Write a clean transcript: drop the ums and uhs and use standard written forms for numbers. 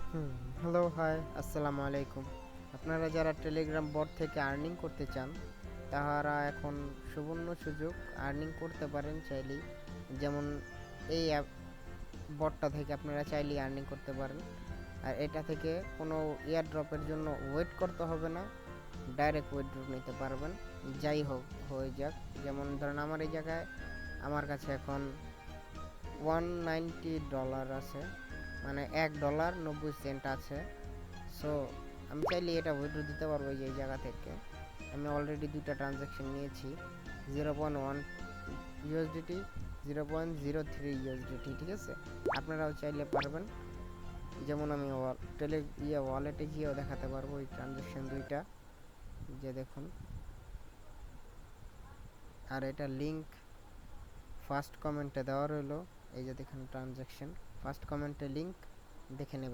Hello, high, আসসালামু আলাইকুম। আপনারা যারা টেলিগ্রাম বট থেকে আর্নিং করতে চান, তাহারা এখন সুবর্ণ সুযোগ আর্নিং করতে পারেন চাইলেই। যেমন এই অ্যাপ বটটা থেকে আপনারা চাইলেই আর্নিং করতে পারেন। আর এটা থেকে কোনো এয়ারড্রপের জন্য ওয়েট করতে হবে না, ডাইরেক্ট উইথড্র নিতে পারবেন। যাই হোক হয়ে যাক, যেমন ধরেন আমার এই জায়গায় আমার কাছে এখন $190 আছে, মানে $1.90 আছে। সো আমি চাইলে এটা উইথড্র দিতে পারবো এই জায়গা থেকে। আমি অলরেডি দুইটা ট্রানজ্যাকশন নিয়েছি, 0.1 ইউএসডিটি, 0.03 ইউএসডিটি। ঠিক আছে, আপনারাও চাইলে পারবেন। যেমন আমি ওয়ালেটে গিয়েও দেখাতে পারবো এই ট্রানজ্যাকশন দুইটা, যে দেখুন। আর এটা লিঙ্ক ফার্স্ট কমেন্টে দেওয়া রইলো। এই যে দেখেন ট্রানজ্যাকশন, ফার্স্ট কমেন্টে লিঙ্ক দেখে নেবেন।